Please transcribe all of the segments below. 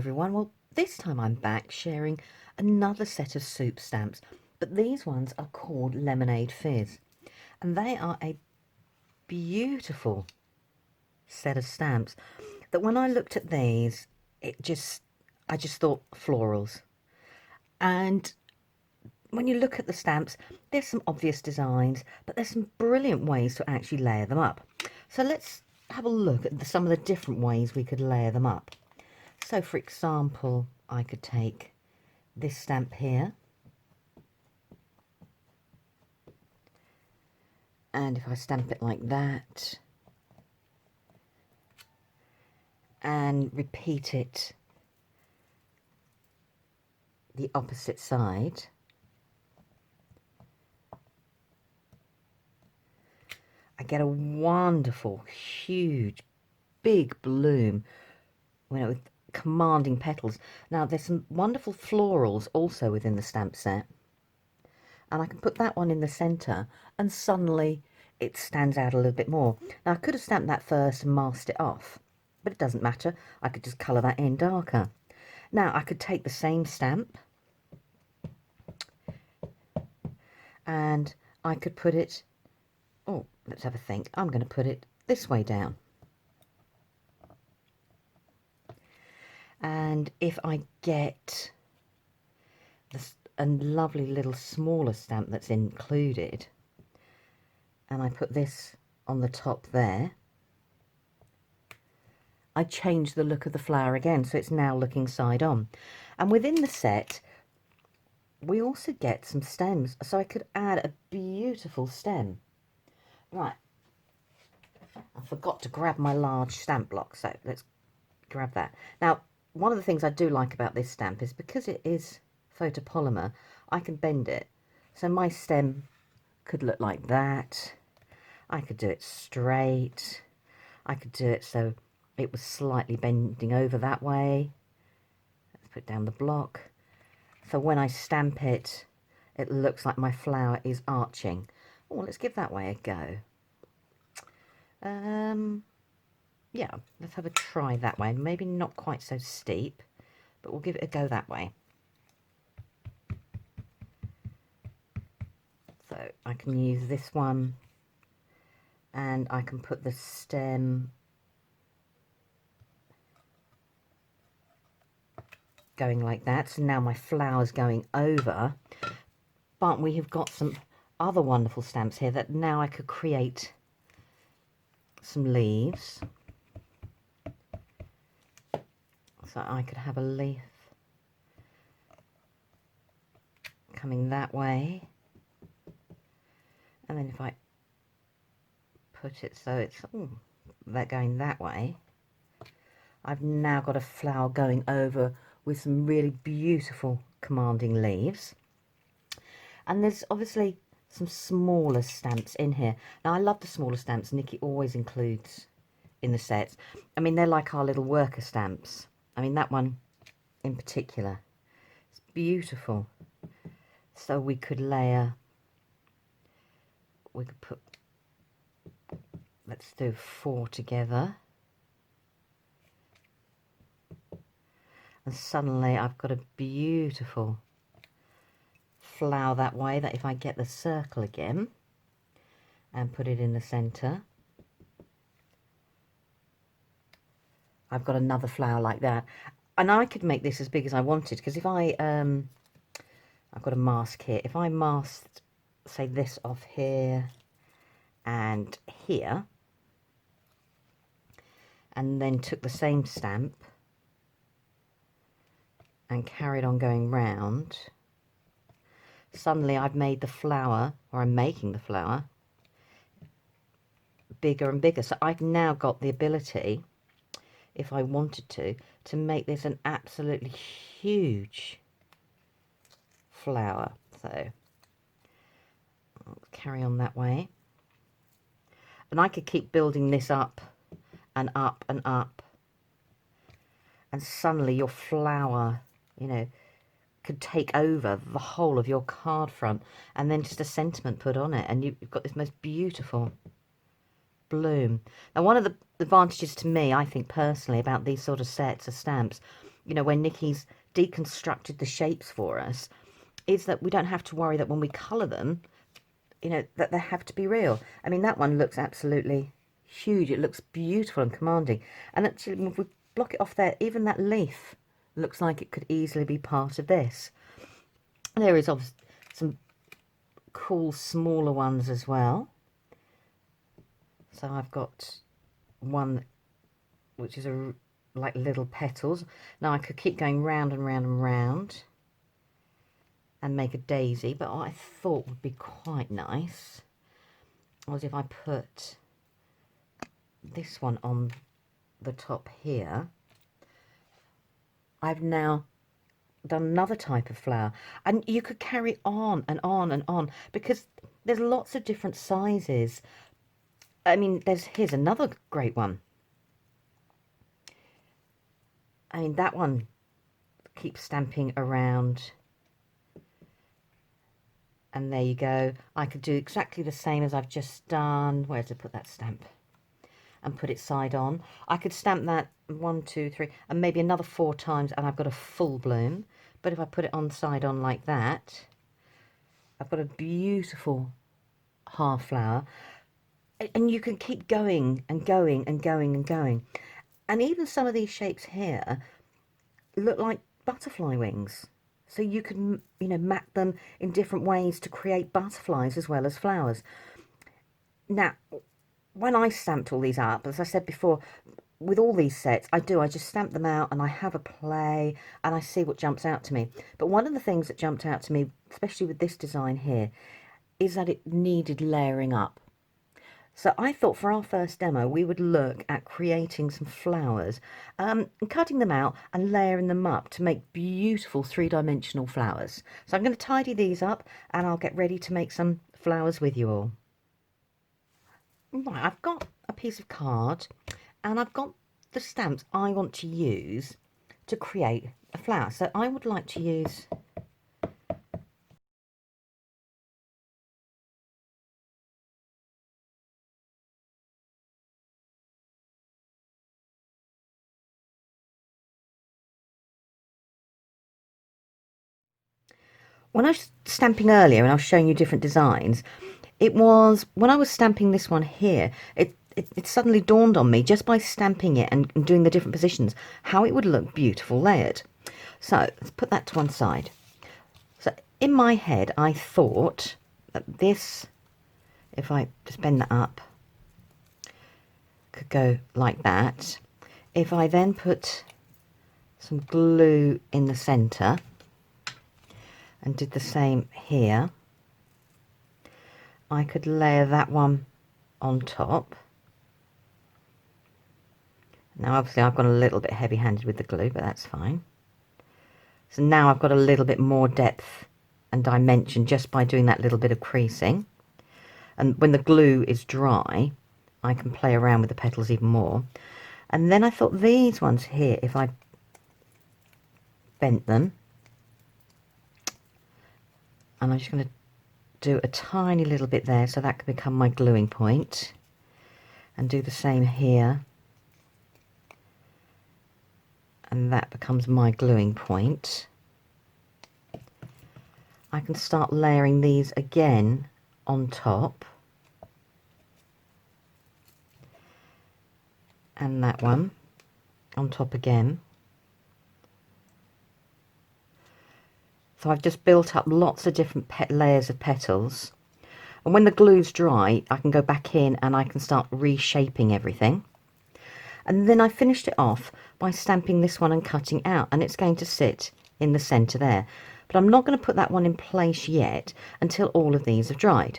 everyone. Well, this time I'm back sharing another set of soup stamps, but these ones are called Lemonade Fizz, and they are a beautiful set of stamps that when I looked at these, I just thought florals. And when you look at the stamps, there's some obvious designs, but there's some brilliant ways to actually layer them up. So let's have a look at some of the different ways we could layer them up. So for example, I could take this stamp here, and if I stamp it like that and repeat it the opposite side, I get a wonderful, huge, big bloom, with commanding petals. Now there's some wonderful florals also within the stamp set, and I can put that one in the centre and suddenly it stands out a little bit more. Now I could have stamped that first and masked it off, but it doesn't matter. I could just colour that in darker. Now I could take the same stamp and I could put it, oh, let's have a think. I'm going to put it this way down. And if I get a lovely little smaller stamp that's included, and I put this on the top there, I change the look of the flower again, so it's now looking side on. And within the set, we also get some stems, so I could add a beautiful stem. Right, I forgot to grab my large stamp block, so let's grab that. Now, one of the things I do like about this stamp is because it is photopolymer, I can bend it. So my stem could look like that. I could do it straight. I could do it so it was slightly bending over that way. Let's put down the block. So when I stamp it, it looks like my flower is arching. Oh, let's give that way a go. Yeah, let's have a try that way. Maybe not quite so steep, but we'll give it a go that way. So I can use this one, and I can put the stem going like that. So now my flower's going over, but we have got some other wonderful stamps here that now I could create some leaves. So I could have a leaf coming that way, and then if I put it so it's that going that way, I've now got a flower going over with some really beautiful commanding leaves. And there's obviously some smaller stamps in here. Now I love the smaller stamps Nikky always includes in the sets. I mean, they're like our little worker stamps. I mean, that one in particular, it's beautiful. So we could layer, we could put, let's do 4 together. And suddenly I've got a beautiful flower that way, that if I get the circle again and put it in the centre, I've got another flower like that. And I could make this as big as I wanted, because if I, I've got a mask here. If I masked, say, this off here and here, and then took the same stamp and carried on going round, suddenly I've made the flower, or I'm making the flower, bigger and bigger. So I've now got the ability, if I wanted to make this an absolutely huge flower. So I'll carry on that way. And I could keep building this up and up and up. And suddenly your flower, you know, could take over the whole of your card front, and then just a sentiment put on it, and you've got this most beautiful bloom. Now, one of the advantages to me, I think personally, about these sort of sets of stamps you know, when Nikki's deconstructed the shapes for us, is that we don't have to worry that when we colour them, you know, that they have to be real. I mean, that one looks absolutely huge. It looks beautiful and commanding. And actually, if we block it off there, even that leaf looks like it could easily be part of this. There is obviously some cool smaller ones as well. So I've got one which is like little petals. Now I could keep going round and round and round and make a daisy, but what I thought would be quite nice was if I put this one on the top here. I've now done another type of flower, and you could carry on and on and on because there's lots of different sizes. I mean, here's another great one. I mean, that one keeps stamping around. And there you go. I could do exactly the same as I've just done. Where to put that stamp? And put it side on. I could stamp that 1, 2, 3, and maybe another 4 times, and I've got a full bloom. But if I put it on side on like that, I've got a beautiful half flower. And you can keep going and going and going and going. And even some of these shapes here look like butterfly wings. So you can, you know, map them in different ways to create butterflies as well as flowers. Now, when I stamped all these up, as I said before, with all these sets, I just stamp them out and I have a play and I see what jumps out to me. But one of the things that jumped out to me, especially with this design here, is that it needed layering up. So I thought for our first demo, we would look at creating some flowers, and cutting them out and layering them up to make beautiful 3-dimensional flowers. So I'm going to tidy these up and I'll get ready to make some flowers with you all. Right, I've got a piece of card and I've got the stamps I want to use to create a flower. So I would like to use when I was stamping earlier and I was showing you different designs, it was when I was stamping this one here, it suddenly dawned on me just by stamping it and doing the different positions how it would look beautiful layered. So let's put that to one side. So in my head I thought that this, if I just bend that up, could go like that. If I then put some glue in the centre and did the same here, I could layer that one on top. Now obviously I've got a little bit heavy-handed with the glue, but that's fine. So now I've got a little bit more depth and dimension just by doing that little bit of creasing. And when the glue is dry, I can play around with the petals even more. And then I thought these ones here, if I bent them, and I'm just going to do a tiny little bit there so that can become my gluing point, and do the same here, and that becomes my gluing point. I can start layering these again on top, and that one on top again. So I've just built up lots of different layers of petals, and when the glue's dry I can go back in and I can start reshaping everything. And then I finished it off by stamping this one and cutting out, and it's going to sit in the centre there. But I'm not going to put that one in place yet until all of these have dried.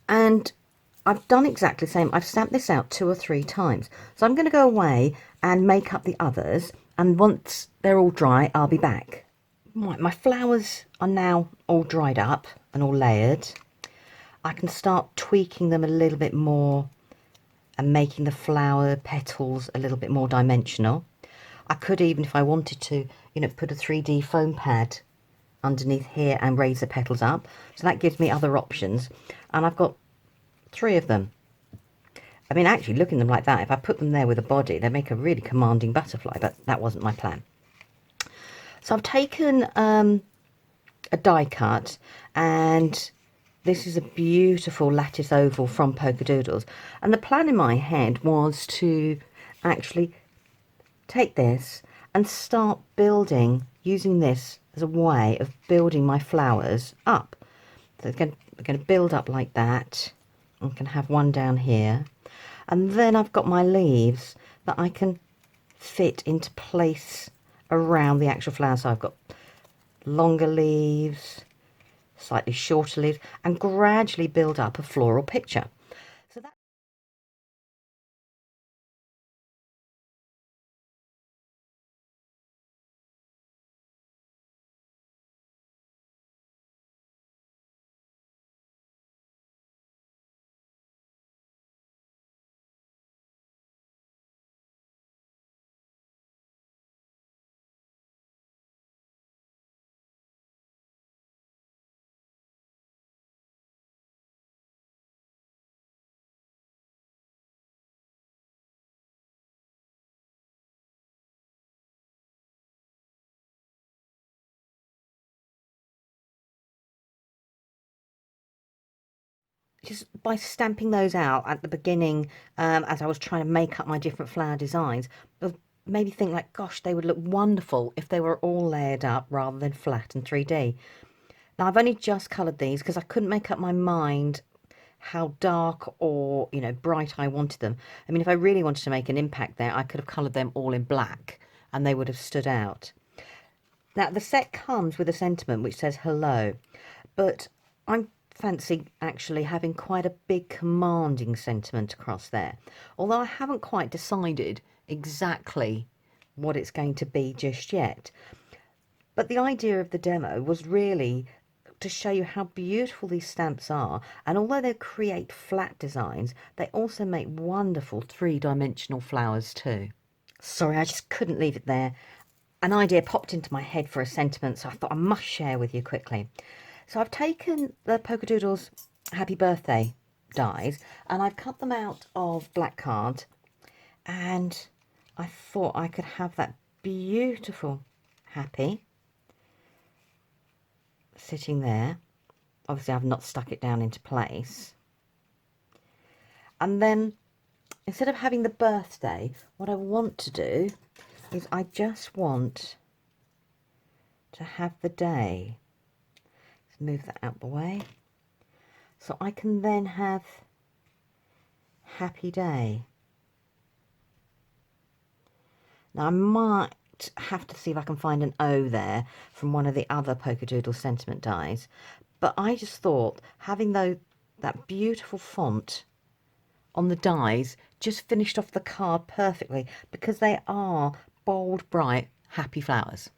And I've done exactly the same. I've stamped this out 2 or 3 times. So I'm going to go away and make up the others, and once they're all dry I'll be back. Right, my flowers are now all dried up and all layered. I can start tweaking them a little bit more and making the flower petals a little bit more dimensional. I could even, if I wanted to, you know, put a 3D foam pad underneath here and raise the petals up. So that gives me other options. And I've got 3 of them. I mean, actually, looking them like that, if I put them there with a body, they make a really commanding butterfly, but that wasn't my plan. So I've taken a die cut, and this is a beautiful lattice oval from Polkadoodles. And the plan in my head was to actually take this and start building, using this as a way of building my flowers up. So we're going to build up like that. I can have one down here. And then I've got my leaves that I can fit into place around the actual flower. So I've got longer leaves, slightly shorter leaves, and gradually build up a floral picture. So that just by stamping those out at the beginning, as I was trying to make up my different flower designs, made me think like, gosh, they would look wonderful if they were all layered up rather than flat and 3D. Now I've only just coloured these because I couldn't make up my mind how dark or, you know, bright I wanted them. I mean, if I really wanted to make an impact there, I could have coloured them all in black and they would have stood out. Now the set comes with a sentiment which says hello, but I fancy actually having quite a big commanding sentiment across there, although I haven't quite decided exactly what it's going to be just yet. But the idea of the demo was really to show you how beautiful these stamps are, and although they create flat designs, they also make wonderful three-dimensional flowers too. Sorry, I just couldn't leave it there. An idea popped into my head for a sentiment, so I thought I must share with you quickly. So I've taken the Polkadoodles Happy Birthday dies and I've cut them out of black card, and I thought I could have that beautiful happy sitting there. Obviously I've not stuck it down into place. And then instead of having the birthday, what I want to do is I just want to have the day. Let's move that out the way. So I can then have happy day. Now I might have to see if I can find an O there from one of the other Polkadoodle sentiment dies, but I just thought having that beautiful font on the dies just finished off the card perfectly because they are bold, bright, happy flowers.